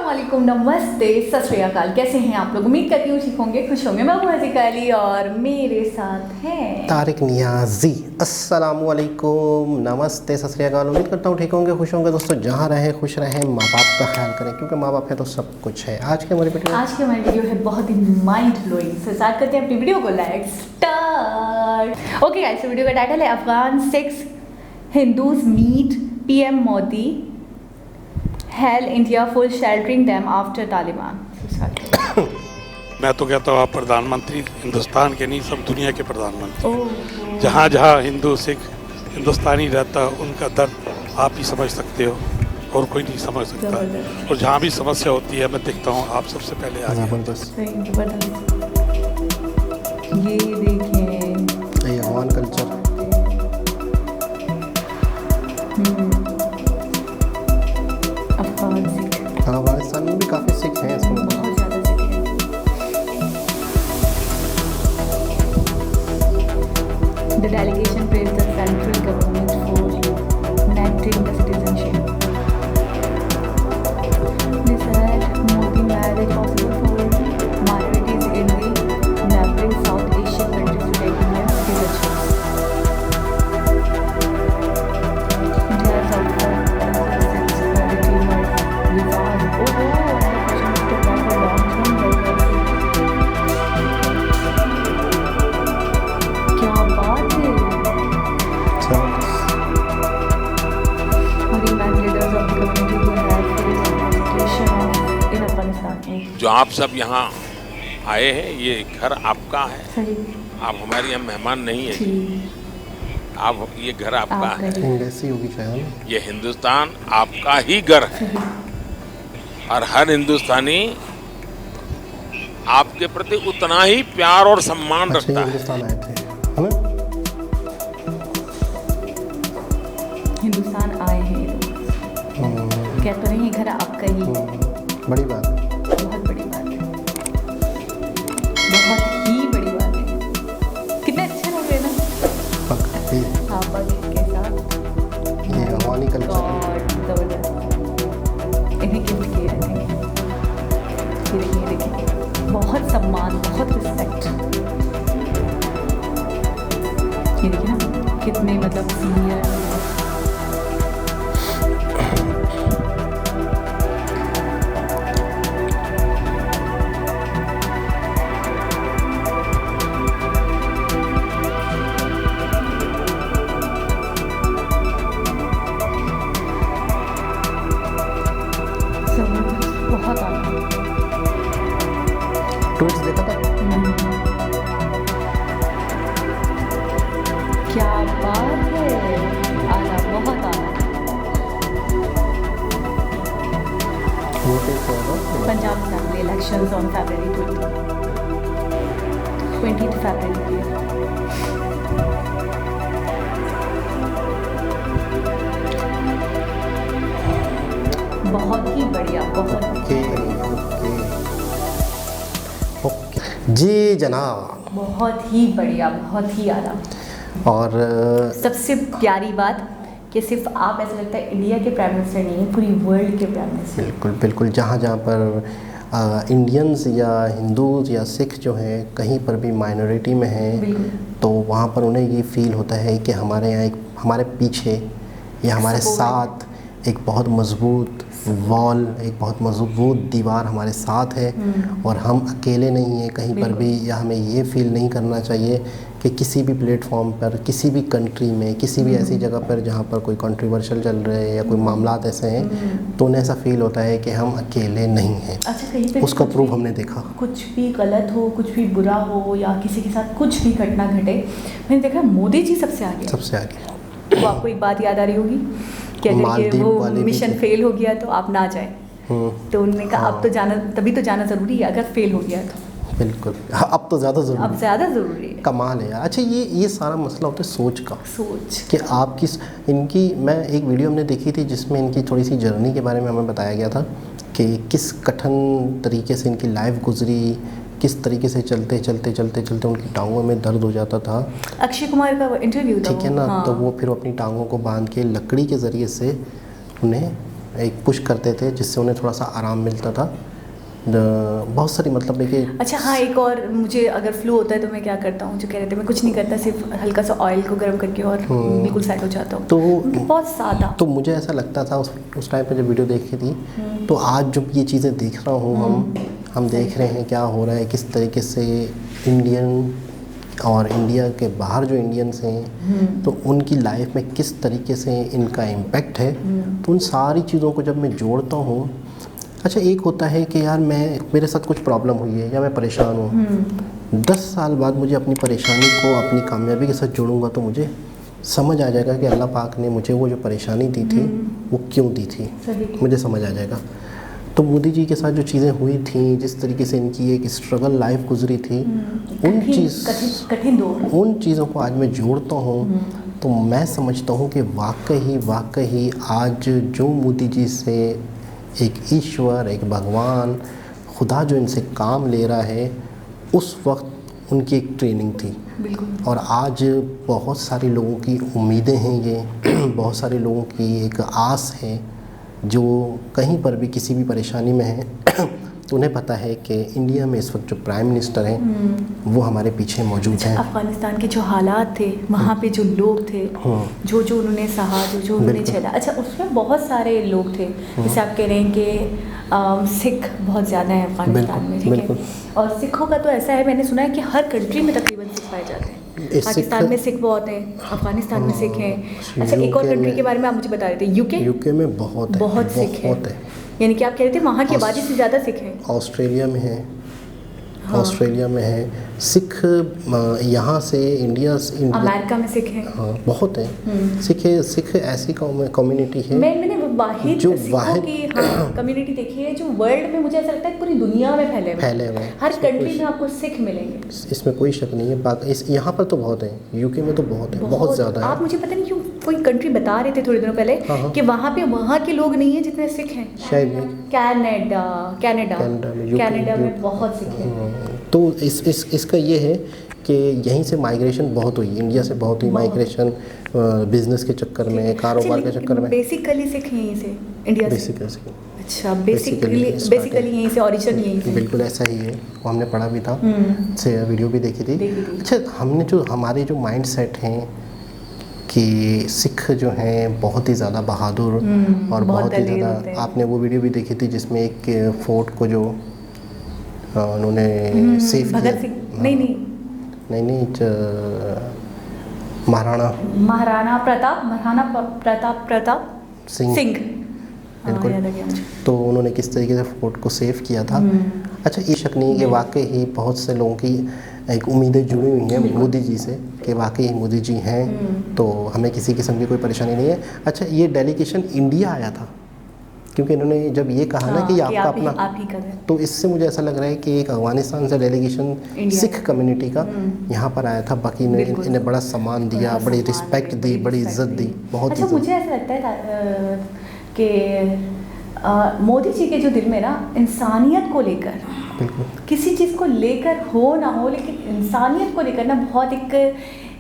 अस्सलामुअलैकुम, नमस्ते, सत श्री अकाल। कैसे हैं आप लोग? उम्मीद करती हूँ ठीक होंगे, खुश होंगे। मैं हूँ हज़ीका अली और मेरे साथ हैं तारिक नियाजी। अस्सलामुअलैकुम, नमस्ते, सत श्री अकाल। उम्मीद करता हूँ ठीक होंगे, खुश होंगे। दोस्तों जहाँ रहें खुश रहें, माँ बाप का ख्याल करें, क्योंकि माँ बाप है तो सब कुछ है। आज की हमारी वीडियो है बहुत ही माइंड ब्लोइंग। से स्टार्ट करते हैं अपनी वीडियो को। Let's start. Okay guys, video का टाइटल है Afghan 6 Hindus meet PM Modi, hail India for sheltering them after Taliban. मैं तो कहता हूँ आप प्रधानमंत्री हिंदुस्तान के नहीं, सब दुनिया के प्रधानमंत्री। जहाँ जहाँ हिंदू सिख हिंदुस्तानी रहता है, उनका दर्द आप ही समझ सकते हो और कोई नहीं समझ सकता। और जहाँ भी समस्या होती है मैं देखता हूँ आप सबसे पहले आ ज़बरदस्त। ये देखिए, ये अफगान कल्चर। अफगान सिख, अफगानिस्तान में भी काफ़ी सिख हैं इसमें। बहुत ज़्यादा सिख हैं। The delegation praised the central government for enacting the citizenship. They said Modi made it possible for minorities in the neighboring South Asian countries to take Indian citizenship. India has offered since quality of visas. The question is to apply for long-term residency. क्या बात है! जो आप सब यहाँ आए हैं, ये घर आपका है। सही। आप हमारे यहाँ मेहमान नहीं है, आप ये घर आपका है। ऐसी होगी शायद। ये हिंदुस्तान आपका ही घर है और हर हिंदुस्तानी आपके प्रति उतना ही प्यार और सम्मान रखता है। हिंदुस्तान आए थे, है ना? हिंदुस्तान आए हैं ये लोग। कहते नहीं, घर आपका ही है। बड़ी बात है। बहुत बड़ी बात है, बहुत ही बड़ी बात है। कितने अच्छे लोग हैं ना। हाँ, बग के साथ ये अफगानी कल्चर। गॉड, जबरदस्त। इन्हें गिफ्ट किया है। ये देखिए, बहुत सम्मान, बहुत रिस्पेक्ट। ये देखिए ना, कितने मतलब सीनियर। बहुत आना। ट्वीट्स देखा था। क्या बात है! आना, बहुत आना। Punjab assembly elections on February 20th February। बहुत ही बढ़िया, बहुत ओके जी जनाब। बहुत ही बढ़िया, बहुत ही आला। और सबसे प्यारी बात कि सिर्फ आप, ऐसा लगता है इंडिया के प्राइम मिनिस्टर नहीं हैं, पूरी वर्ल्ड के प्राइम मिनिस्टर। बिल्कुल बिल्कुल। जहाँ जहाँ पर इंडियंस या हिंदूज या सिख जो हैं कहीं पर भी माइनॉरिटी में हैं, तो वहाँ पर उन्हें ये फील होता है कि हमारे यहाँ एक, हमारे पीछे या हमारे साथ एक बहुत मजबूत वॉल, एक बहुत मजबूत दीवार हमारे साथ है और हम अकेले नहीं हैं कहीं पर भी। या हमें ये फील नहीं करना चाहिए कि किसी भी प्लेटफॉर्म पर, किसी भी कंट्री में, किसी भी ऐसी जगह पर जहाँ पर कोई कंट्रोवर्शियल चल रहे हैं या कोई मामलात ऐसे हैं, तो उन्हें ऐसा फील होता है कि हम अकेले नहीं हैं। अच्छा, कहीं पे उसका प्रूफ हमने देखा। कुछ भी गलत हो, कुछ भी बुरा हो या किसी के साथ कुछ भी घटना घटे, मैंने देखा मोदी जी सबसे आगे। सबसे आगे। तो आपको एक बात याद आ रही होगी कि अगर वो मिशन फेल हो गया तो आप ना जाएं। तो उन्होंने कहा अब तो जाना, तभी तो जाना ज़रूरी है अगर फेल हो गया तो। बिल्कुल, अब तो ज़्यादा ज़रूरी, अब ज़्यादा ज़रूरी है। कमाल है यार। अच्छा, ये सारा मसला होता है सोच का। सोच कि आप किस, इनकी, मैं एक वीडियो हमने देखी थी जिसमें इनकी थोड़ी सी जर्नी के बारे में हमें बताया गया था कि किस कठिन तरीके से इनकी लाइफ गुजरी, किस तरीके से चलते चलते चलते चलते उनकी टांगों में दर्द हो जाता था। अक्षय कुमार का इंटरव्यू था, ठीक है ना। हाँ। तो वो फिर अपनी टांगों को बांध के लकड़ी के ज़रिए से उन्हें एक पुश करते थे जिससे उन्हें थोड़ा सा आराम मिलता था। बहुत सारी मतलब है कि अच्छा हाँ, एक और मुझे अगर फ्लू होता है तो मैं क्या करता हूँ, जो कह रहे थे मैं कुछ नहीं करता, सिर्फ हल्का सा ऑयल को गर्म करके और बिल्कुल सेट हो जाता हूँ। तो बहुत सादा। तो मुझे ऐसा लगता था उस टाइम पे जब वीडियो देखी थी, तो आज जब ये चीज़ें देख रहा हूँ, हम देख रहे हैं क्या हो रहा है, किस तरीके से इंडियन और इंडिया के बाहर जो इंडियन्स हैं तो उनकी लाइफ में किस तरीके से इनका इम्पैक्ट है, तो उन सारी चीज़ों को जब मैं जोड़ता हूँ, अच्छा एक होता है कि यार मेरे साथ कुछ प्रॉब्लम हुई है या मैं परेशान हूँ, 10 साल बाद मुझे अपनी परेशानी को अपनी कामयाबी के साथ जोड़ूंगा तो मुझे समझ आ जाएगा कि अल्लाह पाक ने मुझे वो जो परेशानी दी थी वो क्यों दी थी, मुझे समझ आ जाएगा। तो मोदी जी के साथ जो चीज़ें हुई थी, जिस तरीके से इनकी एक स्ट्रगल लाइफ गुजरी थी, उन चीज़ों को आज मैं जोड़ता हूँ तो मैं समझता हूँ कि वाकई आज जो मोदी जी से एक ईश्वर, एक भगवान, खुदा जो इनसे काम ले रहा है, उस वक्त उनकी एक ट्रेनिंग थी। बिल्कुल। और आज बहुत सारे लोगों की उम्मीदें हैं, ये बहुत सारे लोगों की एक आस है जो कहीं पर भी किसी भी परेशानी में है तो उन्हें पता है कि इंडिया में इस वक्त जो प्राइम मिनिस्टर हैं वो हमारे पीछे मौजूद हैं। अफ़गानिस्तान के जो हालात थे, वहाँ पे जो लोग थे, जो उन्होंने सहा, जो उन्होंने झेला, अच्छा उसमें बहुत सारे लोग थे, जैसे आप कह रहे हैं कि सिख बहुत ज़्यादा है अफ़गानिस्तान में, ठीक है। और सिखों का तो ऐसा है, मैंने सुना है कि हर कंट्री में तकरीबन सिख पाए जाते हैं। पाकिस्तान में सिख बहुत हैं, अफ़गानिस्तान में सिख हैं। अच्छा एक और कंट्री के बारे में आप मुझे बता रहे थे, यूके में बहुत सिख है, यानी कि आप कह रहे थे वहाँ की आबादी से ज़्यादा सिख है। ऑस्ट्रेलिया में है, ऑस्ट्रेलिया में है सिख, यहाँ से अमेरिका में सिख हैं, हाँ बहुत है सिख ऐसी कम्युनिटी है। मैंने वाहिद सिखों की कम्युनिटी देखी है जो वर्ल्ड में, मुझे ऐसा लगता है पूरी दुनिया में फैले हुए हैं। हर कंट्री में आपको सिख मिलेंगे, इसमें कोई शक नहीं है। यहाँ पर तो बहुत है, यूके में तो बहुत है, बहुत ज़्यादा है। आप मुझे पता नहीं क्यों कोई कंट्री बता रहे थे थोड़े दिनों पहले कि वहाँ के लोग नहीं है जितने सिख हैं। शायद कनाडा में बहुत सिख हैं। तो इसका ये है कि यहीं से माइग्रेशन बहुत हुई, इंडिया से बहुत हुई माइग्रेशन, बिजनेस के चक्कर में, कारोबार के चक्कर में। बेसिकली सिख यहीं से, इंडिया से। अच्छा, बेसिकली यहीं से, ओरिजिन यहीं से। बिल्कुल ऐसा ही है, वो हमने पढ़ा भी था, से वीडियो भी देखी थी। अच्छा हमने हमारे जो माइंड सेट हैं कि सिख जो हैं बहुत ही ज़्यादा बहादुर और बहुत ही ज़्यादा, आपने वो वीडियो भी देखी थी जिसमें एक फोर्ट को जो उन्होंने सेफ किया, नहीं महाराणा प्रताप सिंह बिल्कुल। तो उन्होंने किस तरीके से फोर्ट को सेव किया था। अच्छा ये शक नहीं है कि वाकई ही बहुत से लोगों की एक उम्मीदें जुड़ी हुई हैं मोदी जी से कि वाकई मोदी जी हैं तो हमें किसी किस्म की कोई परेशानी नहीं है। अच्छा ये डेलीगेशन इंडिया आया था क्योंकि इन्होंने जब ये कहा ना कि आपका अपना आप ही कर, तो इससे मुझे ऐसा लग रहा है कि एक अफगानिस्तान से डेलीगेशन सिख कम्युनिटी का यहाँ पर आया था। बाकी इन्हें बड़ा सम्मान दिया, बड़ी रिस्पेक्ट दी, बड़ी इज्जत दी, बहुत। अच्छा मुझे ऐसा लगता है कि मोदी जी के जो दिल में ना इंसानियत को लेकर, किसी चीज़ को लेकर हो ना हो, लेकिन इंसानियत को लेकर ना बहुत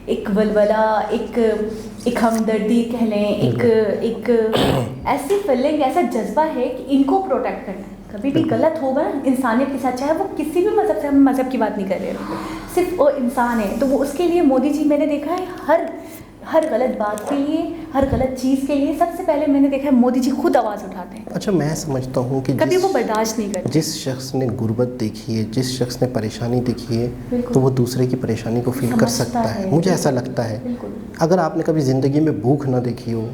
एक वलवला, एक हमदर्दी कह लें, एक ऐसी फीलिंग, ऐसा जज्बा है कि इनको प्रोटेक्ट करना है। कभी भी गलत होगा ना इंसानियत के साथ, चाहे वो किसी भी मज़हब से, हम मज़हब की बात नहीं कर रहे, सिर्फ वो इंसान है, तो वो उसके लिए मोदी जी मैंने देखा है हर गलत बात के लिए, हर गलत चीज़ के लिए सबसे पहले मैंने देखा है मोदी जी खुद आवाज़ उठाते हैं। अच्छा मैं समझता हूँ कि कभी वो बर्दाश्त नहीं करते। जिस शख्स ने गुर्बत देखी है, जिस शख्स ने परेशानी देखी है, तो वो दूसरे की परेशानी को फील कर सकता है, मुझे ऐसा लगता है। अगर आपने कभी ज़िंदगी में भूख ना देखी हो,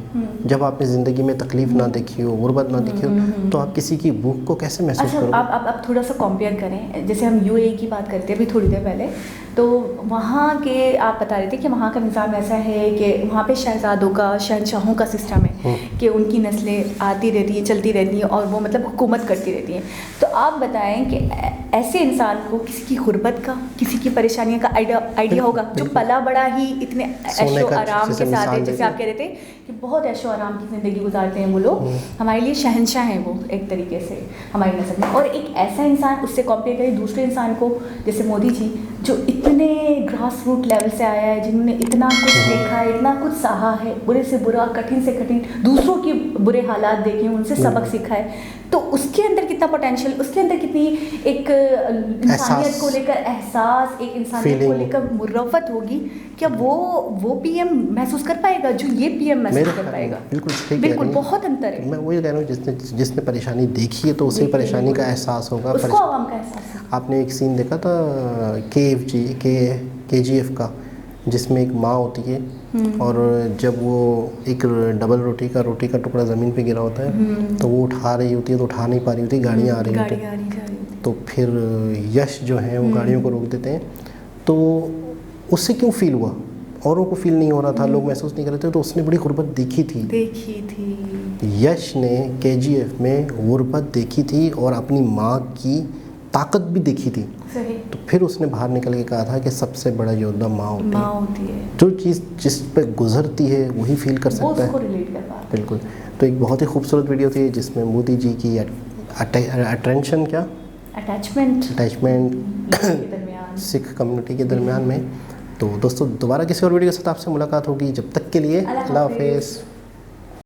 जब आपने ज़िंदगी में तकलीफ़ ना देखी हो, गुर्बत ना देखी हो, तो आप किसी की भूख को कैसे महसूस करोगे? आप थोड़ा सा कंपेयर करें, जैसे हम यूएई की बात करते हैं अभी थोड़ी देर पहले, तो वहाँ के आप बता रहे थे कि वहाँ का निज़ाम ऐसा है कि वहाँ पे शहज़ादों का, शहनशाहों का सिस्टम है कि उनकी नस्लें आती रहती हैं, चलती रहती हैं और वो मतलब हुकूमत करती रहती हैं। तो आप बताएं कि ऐसे इंसान को किसी की गुर्बत का, किसी की परेशानियों का आइडिया होगा, जो पला बड़ा ही इतने ऐशो आराम के साथ है, जैसे आप कह रहे थे कि बहुत ऐशो आराम की ज़िंदगी गुजारते हैं वो लोग, हमारे लिए शहनशाह हैं वो एक तरीके से हमारी नज़र में। और एक ऐसा इंसान, उससे कंपेयर करें दूसरे इंसान को, जैसे मोदी जी जो इतने ग्रास रूट लेवल से आया है, जिन्होंने इतना कुछ देखा है, इतना कुछ सहा है, बुरे से बुरा, कठिन से कठिन, दूसरों के बुरे हालात देखे, उनसे सबक सीखा है, तो उसके अंदर कितना पोटेंशियल, उसके अंदर कितनी एक इंसानियत को लेकर एहसास, एक इंसानियत को लेकर मुर्रफत होगी, क्या वो पीएम महसूस कर पाएगा जो ये पीएम महसूस कर पाएगा? बिल्कुल बहुत अंतर है। मैं वही कह रहा हूँ, जिसने परेशानी देखी है तो उसे परेशानी का एहसास होगा, उसको आवाम का एहसास है। आपने एक सीन देखा था KGF का, जिसमें एक माँ होती है और जब वो एक डबल रोटी का टुकड़ा ज़मीन पे गिरा होता है तो वो उठा रही होती है, तो उठा नहीं पा रही होती, गाड़ियाँ आ रही होती हैं, तो फिर यश जो है वो गाड़ियों को रोक देते हैं। तो उससे क्यों फील हुआ? औरों को फील नहीं हो रहा था, लोग महसूस नहीं कर रहे थे, तो उसने बड़ी गुर्बत देखी थी। यश ने KGF में गुर्बत देखी थी और अपनी माँ की ताकत भी देखी थी। सही। तो फिर उसने बाहर निकल के कहा था कि सबसे बड़ा योद्धा माँ होती है। जो चीज़ जिस पे गुजरती है वही फील कर सकता है। बिल्कुल। तो एक बहुत ही खूबसूरत वीडियो थी जिसमें मोदी जी की अटैचमेंट सिख कम्युनिटी के दरमियान में। तो दोस्तों दोबारा किसी और वीडियो के साथ आपसे मुलाकात होगी, जब तक के लिए अल्लाह हाफिज़।